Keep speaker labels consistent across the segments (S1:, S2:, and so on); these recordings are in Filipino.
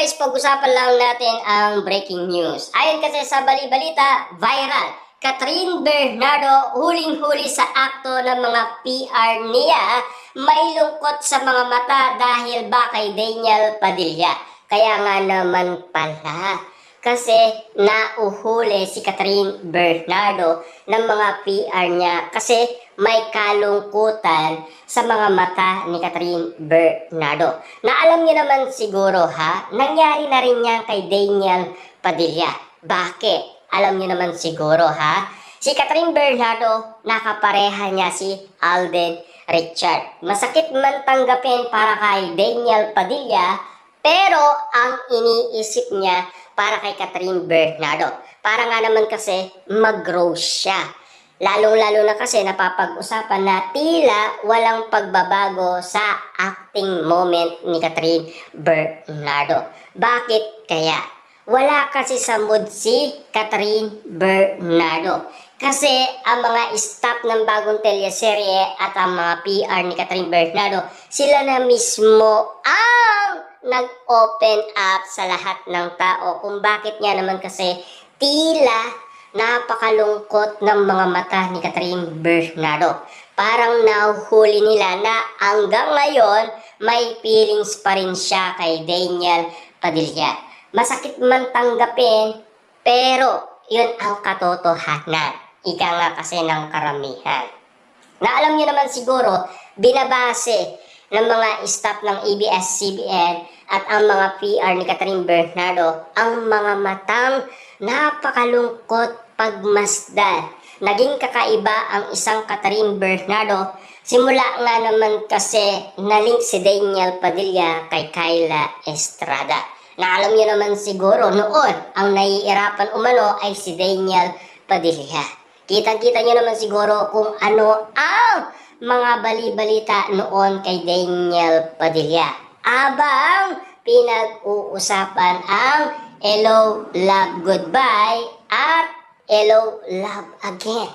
S1: guys, pag-usapan lang natin ang breaking news. Ayon kasi sa bali-balita, viral, Catherine Bernardo huling-huli sa akto ng mga PR niya, may lungkot sa mga mata dahil ba kay Daniel Padilla. Kaya nga naman pala, kasi nauhuli si Catherine Bernardo ng mga PR niya kasi may kalungkutan sa mga mata ni Catherine Bernardo. Na alam niyo naman siguro ha, nangyari na rin yan kay Daniel Padilla. Bakit? Alam niyo naman siguro ha, si Catherine Bernardo, nakapareha niya si Alden Richard. Masakit man tanggapin para kay Daniel Padilla, pero ang iniisip niya para kay Catherine Bernardo. Para nga naman kasi mag-grow siya. Lalong-lalo na kasi napapag-usapan na tila walang pagbabago sa acting moment ni Catherine Bernardo. Bakit kaya? Wala kasi sa mood si Catherine Bernardo. Kasi ang mga staff ng bagong teleserye at ang mga PR ni Catherine Bernardo, sila na mismo ang nag-open up sa lahat ng tao kung bakit nga naman kasi tila napakalungkot ng mga mata ni Catherine Bernardo. Parang nahuhuli nila na hanggang ngayon may feelings pa rin siya kay Daniel Padilla. Masakit man tanggapin, pero yun ang katotohanan. Ika nga kasi ng karamihan. Na alam niyo naman siguro, binabase ng mga staff ng ABS-CBN at ang mga PR ni Catherine Bernardo ang mga matang napakalungkot pagmasdan. Naging kakaiba ang isang Catherine Bernardo simula nga naman kasi nalink si Daniel Padilla kay Kyla Estrada. Na alam niyo naman siguro noon ang naiirapan umano ay si Daniel Padilla. Kitang-kita niyo naman siguro kung ano ang mga bali-balita noon kay Daniel Padilla. Abang pinag-uusapan ang Hello, Love, Goodbye at Hello, Love Again.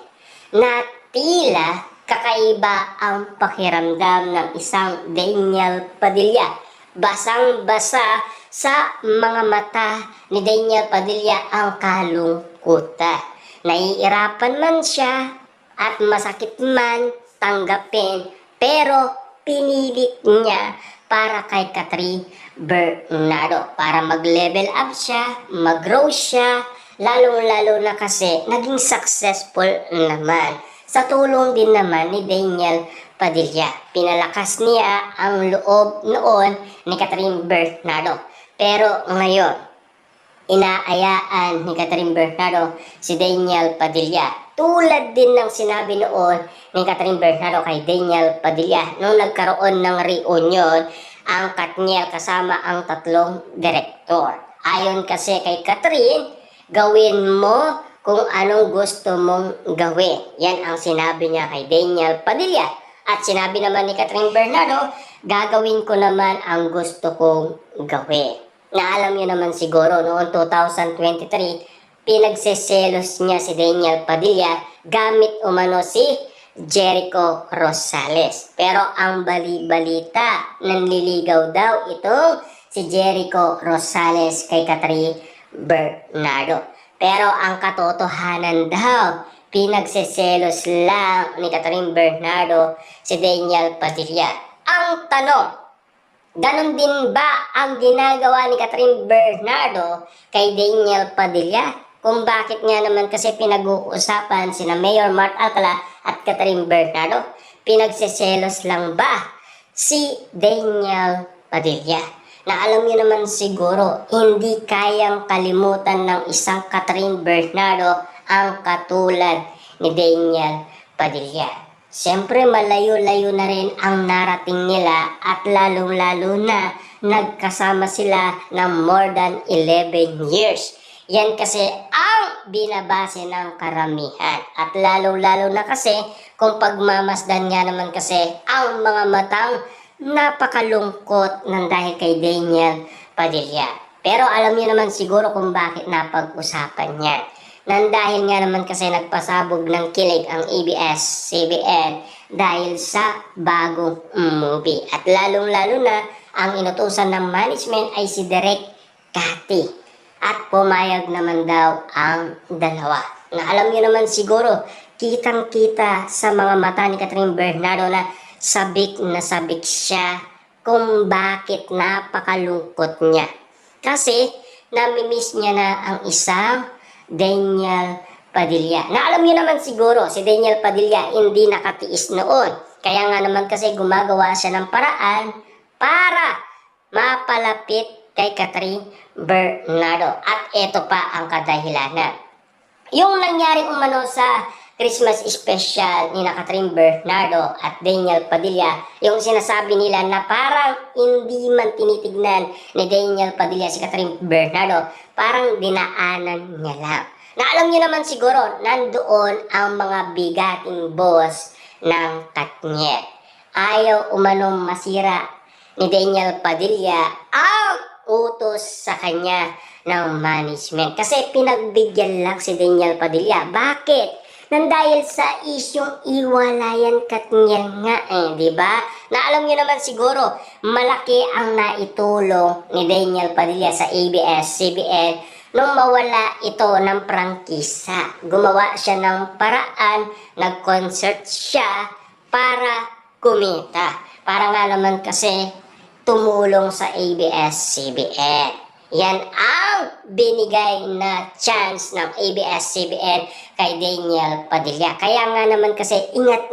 S1: Na tila kakaiba ang pakiramdam ng isang Daniel Padilla. Basang-basa sa mga mata ni Daniel Padilla ang kalungkutan. Naiirapan man siya at masakit man tanggapin, pero pinilit niya para kay Catherine Bernardo para mag-level up siya, mag-grow siya, lalong-lalo na kasi naging successful naman. Sa tulong din naman ni Daniel Padilla, pinalakas niya ang loob noon ni Catherine Bernardo. Pero ngayon, inaayaan ni Catherine Bernardo si Daniel Padilla. Tulad din ng sinabi noon ni Catherine Bernardo kay Daniel Padilla nung nagkaroon ng reunion ang Katniel kasama ang tatlong direktor. Ayon kasi kay Catherine, gawin mo kung anong gusto mong gawin. Yan ang sinabi niya kay Daniel Padilla. At sinabi naman ni Catherine Bernardo, gagawin ko naman ang gusto kong gawin. Na alam niyo naman siguro noong 2023, pinagseselos niya si Daniel Padilla gamit umano si Jericho Rosales. Pero ang bali-balita, nanliligaw daw itong si Jericho Rosales kay Catherine Bernardo. Pero ang katotohanan daw, pinagseselos lang ni Catherine Bernardo si Daniel Padilla. Ang tanong, ganon din ba ang ginagawa ni Catherine Bernardo kay Daniel Padilla? Kung bakit nga naman kasi pinag-uusapan sina Mayor Mark Alcala at Catherine Bernardo? Pinagseselos lang ba si Daniel Padilla? Na alam niyo naman siguro, hindi kayang kalimutan ng isang Catherine Bernardo ang katulad ni Daniel Padilla. Siyempre malayo-layo na rin ang narating nila at lalong-lalo na nagkasama sila ng more than 11 years. Yan kasi ang binabase ng karamihan. At lalong-lalo na kasi kung pagmamasdan nga naman kasi ang mga matang napakalungkot ng dahil kay Daniel Padilla. Pero alam niyo naman siguro kung bakit napag-usapan niya. Nang dahil nga naman kasi nagpasabog ng kilig ang ABS-CBN dahil sa bagong movie. At lalong-lalo na ang inutusan ng management ay si Direk Cathy. At pumayag naman daw ang dalawa. Na alam niyo naman siguro, kitang-kita sa mga mata ni Catherine Bernardo na sabik siya kung bakit napakalungkot niya. Kasi namimiss niya na ang isang Daniel Padilla. Na alam niyo naman siguro, si Daniel Padilla hindi nakatiis noon. Kaya nga naman kasi gumagawa siya ng paraan para mapalapit kay Catherine Bernardo. At ito pa ang kadahilanan. Yung nangyari umano sa Christmas special ni Catherine Bernardo at Daniel Padilla, yung sinasabi nila na parang hindi man tinitignan ni Daniel Padilla si Catherine Bernardo, parang dinaanan niya lang. Na alam niyo naman siguro, nandoon ang mga bigating boss ng Katniel. Ayaw umanong masira ni Daniel Padilla ang utos sa kanya ng management. Kasi pinagbigyan lang si Daniel Padilla. Bakit? Nang dahil sa isyong iwalayan Katniel nga di ba? Na alam niyo naman siguro, malaki ang naitulong ni Daniel Padilla sa ABS-CBN nung mawala ito ng prangkisa. Gumawa siya ng paraan, nag-concert siya para kumita. Para nga naman kasi tumulong sa ABS-CBN. Yan ang binigay na chance ng ABS-CBN kay Daniel Padilla. Kaya nga naman kasi ingat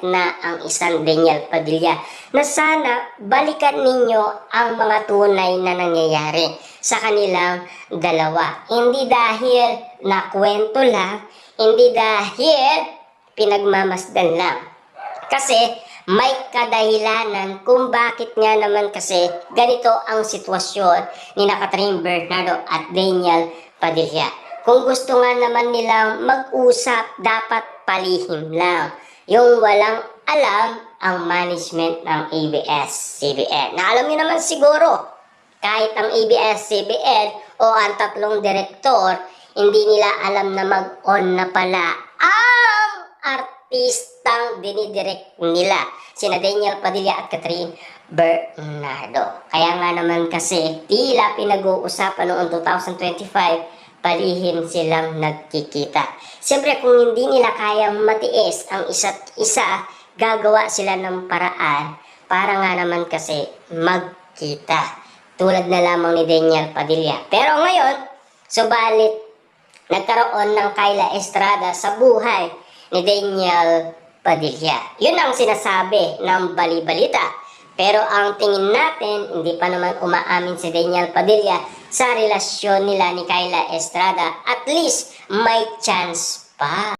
S1: na ang isang Daniel Padilla na sana balikan ninyo ang mga tunay na nangyayari sa kanilang dalawa. Hindi dahil nakwento lang, hindi dahil pinagmamasdan lang. Kasi may kadahilanan kung bakit nga naman kasi ganito ang sitwasyon ni Catherine Bernardo at Daniel Padilla. Kung gusto nga naman nilang mag-usap, dapat palihim lang. Yung walang alam ang management ng ABS-CBN. Na alam niyo naman siguro, kahit ang ABS-CBN o ang tatlong direktor, hindi nila alam na mag-on na pala ang artistang dinidirect nila, sina Daniel Padilla at Catherine Bernardo. Kaya nga naman kasi tila pinag-uusapan noong 2025, palihim silang nagkikita. Siyempre kung hindi nila kayang matiis ang isa't isa, gagawa sila ng paraan para nga naman kasi magkita. Tulad na lamang ni Daniel Padilla. Pero ngayon, subalit nagkaroon ng Kyla Estrada sa buhay ni Daniel Padilla. Yun ang sinasabi ng bali-balita. Pero ang tingin natin, hindi pa naman umaamin si Daniel Padilla sa relasyon nila ni Kyla Estrada. At least may chance pa.